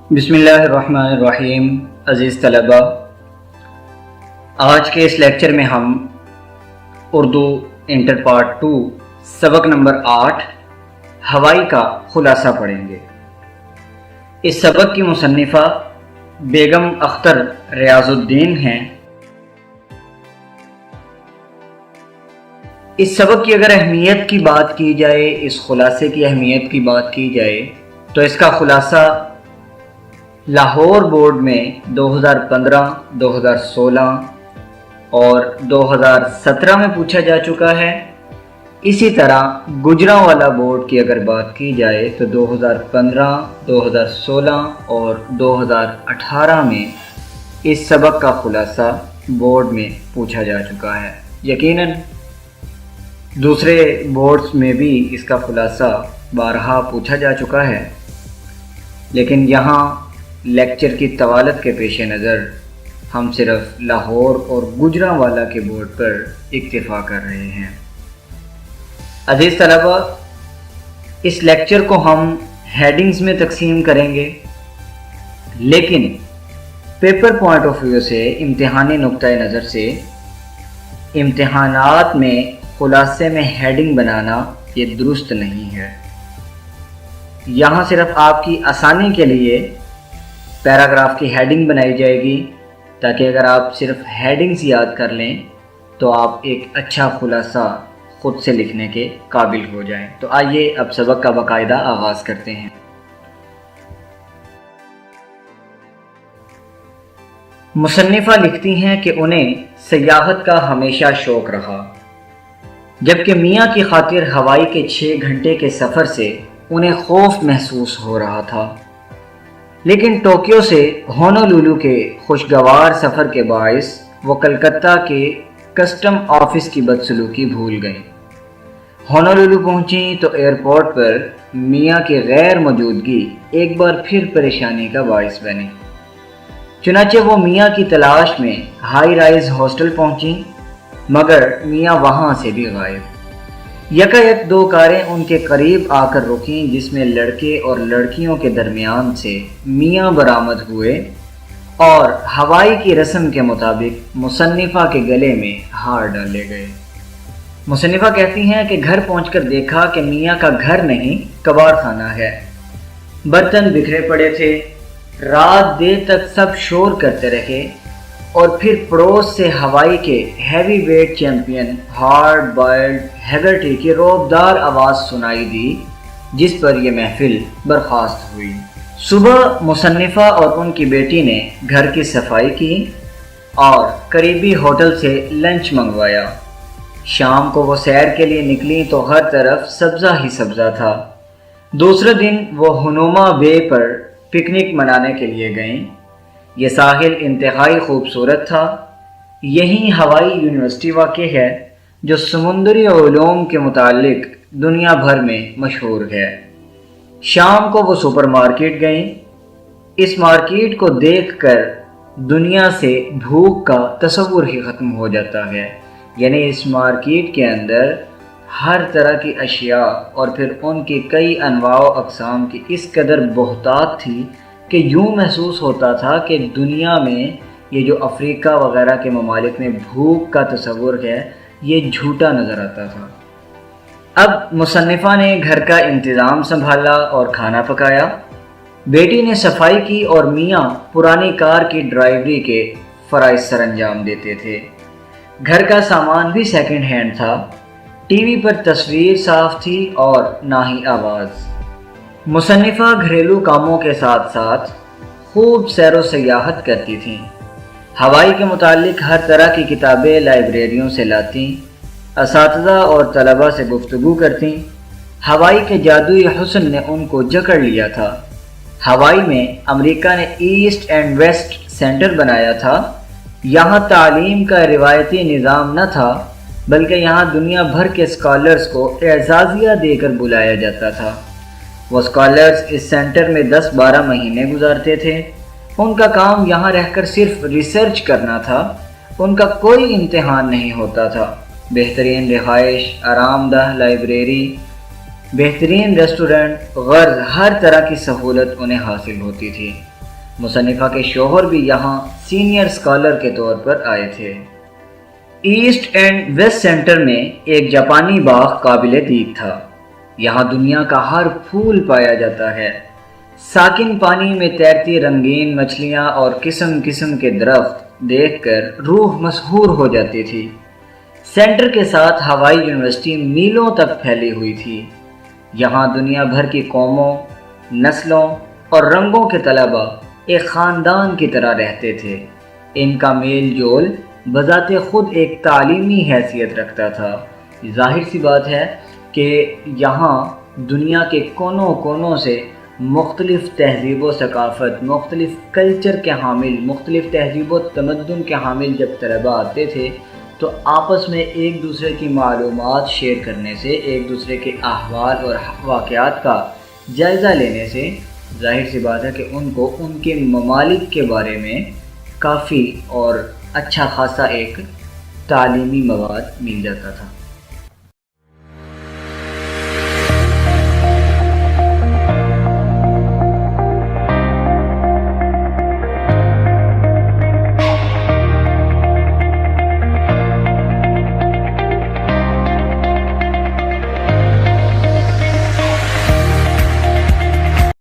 بسم اللہ الرحمن الرحیم۔ عزیز طلبہ، آج کے اس لیکچر میں ہم اردو انٹر پارٹ 2 سبق نمبر 8 ہوائی کا خلاصہ پڑھیں گے۔ اس سبق کی مصنفہ بیگم اختر ریاض الدین ہیں۔ اس سبق کی اگر اہمیت کی بات کی جائے، اس خلاصے کی اہمیت کی بات کی جائے تو اس کا خلاصہ لاہور بورڈ میں 2015، 2016 اور 2017 میں پوچھا جا چکا ہے۔ اسی طرح گجرانوالہ بورڈ کی اگر بات کی جائے تو 2015، 2016 اور 2018 میں اس سبق کا خلاصہ بورڈ میں پوچھا جا چکا ہے۔ یقیناً دوسرے بورڈز میں بھی اس کا خلاصہ بارہا پوچھا جا چکا ہے، لیکن یہاں لیکچر کی طوالت کے پیش نظر ہم صرف لاہور اور گجرانوالہ کے بورڈ پر اکتفا کر رہے ہیں۔ عزیز طلبہ، اس لیکچر کو ہم ہیڈنگز میں تقسیم کریں گے، لیکن پیپر پوائنٹ آف ویو سے، امتحانی نقطۂ نظر سے، امتحانات میں خلاصے میں ہیڈنگ بنانا یہ درست نہیں ہے۔ یہاں صرف آپ کی آسانی کے لیے پیراگراف کی ہیڈنگ بنائی جائے گی، تاکہ اگر آپ صرف ہیڈنگز یاد کر لیں تو آپ ایک اچھا خلاصہ خود سے لکھنے کے قابل ہو جائیں۔ تو آئیے اب سبق کا باقاعدہ آغاز کرتے ہیں۔ مصنفہ لکھتی ہیں کہ انہیں سیاحت کا ہمیشہ شوق رہا، جبکہ میاں کی خاطر ہوائی کے 6 گھنٹے کے سفر سے انہیں خوف محسوس ہو رہا تھا، لیکن ٹوکیو سے ہونولولو کے خوشگوار سفر کے باعث وہ کلکتہ کے کسٹم آفس کی بدسلوکی بھول گئیں۔ ہونولولو پہنچیں تو ایئرپورٹ پر میاں کی غیر موجودگی ایک بار پھر پریشانی کا باعث بنی۔ چنانچہ وہ میاں کی تلاش میں ہائی رائز ہاسٹل پہنچیں، مگر میاں وہاں سے بھی غائب۔ یکایک 2 کاریں ان کے قریب آ کر رکیں، جس میں لڑکے اور لڑکیوں کے درمیان سے میاں برآمد ہوئے اور ہوائی کی رسم کے مطابق مصنفہ کے گلے میں ہار ڈالے گئے۔ مصنفہ کہتی ہیں کہ گھر پہنچ کر دیکھا کہ میاں کا گھر نہیں، کباڑ خانہ ہے۔ برتن بکھرے پڑے تھے۔ رات دیر تک سب شور کرتے رہے اور پھر پڑوس سے ہوائی کے heavy weight champion hard boiled ہیگرٹی کی روبدار آواز سنائی دی، جس پر یہ محفل برخاست ہوئی۔ صبح مصنفہ اور ان کی بیٹی نے گھر کی صفائی کی اور قریبی ہوٹل سے لنچ منگوایا۔ شام کو وہ سیر کے لیے نکلی تو ہر طرف سبزہ ہی سبزہ تھا۔ دوسرے دن وہ ہنوما بے پر پکنک منانے کے لیے گئیں۔ یہ ساحل انتہائی خوبصورت تھا۔ یہیں ہوائی یونیورسٹی واقع ہے، جو سمندری علوم کے متعلق دنیا بھر میں مشہور ہے۔ شام کو وہ سپر مارکیٹ گئیں۔ اس مارکیٹ کو دیکھ کر دنیا سے بھوک کا تصور ہی ختم ہو جاتا ہے۔ یعنی اس مارکیٹ کے اندر ہر طرح کی اشیاء اور پھر ان کی کئی انواع و اقسام کی اس قدر بہتات تھی کہ یوں محسوس ہوتا تھا کہ دنیا میں یہ جو افریقہ وغیرہ کے ممالک میں بھوک کا تصور ہے، یہ جھوٹا نظر آتا تھا۔ اب مصنفہ نے گھر کا انتظام سنبھالا اور کھانا پکایا، بیٹی نے صفائی کی اور میاں پرانی کار کی ڈرائیوری کے فرائض سر انجام دیتے تھے۔ گھر کا سامان بھی سیکنڈ ہینڈ تھا۔ ٹی وی پر تصویر صاف تھی اور نہ ہی آواز۔ مصنفہ گھریلو کاموں کے ساتھ ساتھ خوب سیر و سیاحت کرتی تھیں۔ ہوائی کے متعلق ہر طرح کی کتابیں لائبریریوں سے لاتیں، اساتذہ اور طلباء سے گفتگو کرتیں۔ ہوائی کے جادوئی حسن نے ان کو جکڑ لیا تھا۔ ہوائی میں امریکہ نے ایسٹ اینڈ ویسٹ سینٹر بنایا تھا۔ یہاں تعلیم کا روایتی نظام نہ تھا، بلکہ یہاں دنیا بھر کے اسکالرز کو اعزازیہ دے کر بلایا جاتا تھا۔ وہ اسکالرز اس سینٹر میں 10-12 مہینے گزارتے تھے۔ ان کا کام یہاں رہ کر صرف ریسرچ کرنا تھا۔ ان کا کوئی امتحان نہیں ہوتا تھا۔ بہترین رہائش، آرام دہ لائبریری، بہترین ریسٹورنٹ، غرض ہر طرح کی سہولت انہیں حاصل ہوتی تھی۔ مصنفہ کے شوہر بھی یہاں سینئر اسکالر کے طور پر آئے تھے۔ ایسٹ اینڈ ویسٹ سینٹر میں ایک جاپانی باغ قابل دید تھا۔ یہاں دنیا کا ہر پھول پایا جاتا ہے۔ ساکن پانی میں تیرتی رنگین مچھلیاں اور قسم قسم کے درخت دیکھ کر روح مسحور ہو جاتی تھی۔ سینٹر کے ساتھ ہوائی یونیورسٹی میلوں تک پھیلی ہوئی تھی۔ یہاں دنیا بھر کی قوموں، نسلوں اور رنگوں کے طلباء ایک خاندان کی طرح رہتے تھے۔ ان کا میل جول بذات خود ایک تعلیمی حیثیت رکھتا تھا۔ ظاہر سی بات ہے کہ یہاں دنیا کے کونوں کونوں سے مختلف تہذیب و ثقافت، مختلف کلچر کے حامل، مختلف تہذیب و تمدن کے حامل جب طلباء آتے تھے تو آپس میں ایک دوسرے کی معلومات شیئر کرنے سے، ایک دوسرے کے احوال اور واقعات کا جائزہ لینے سے ظاہر سی بات ہے کہ ان کو ان کے ممالک کے بارے میں کافی اور اچھا خاصا ایک تعلیمی مواد مل جاتا تھا۔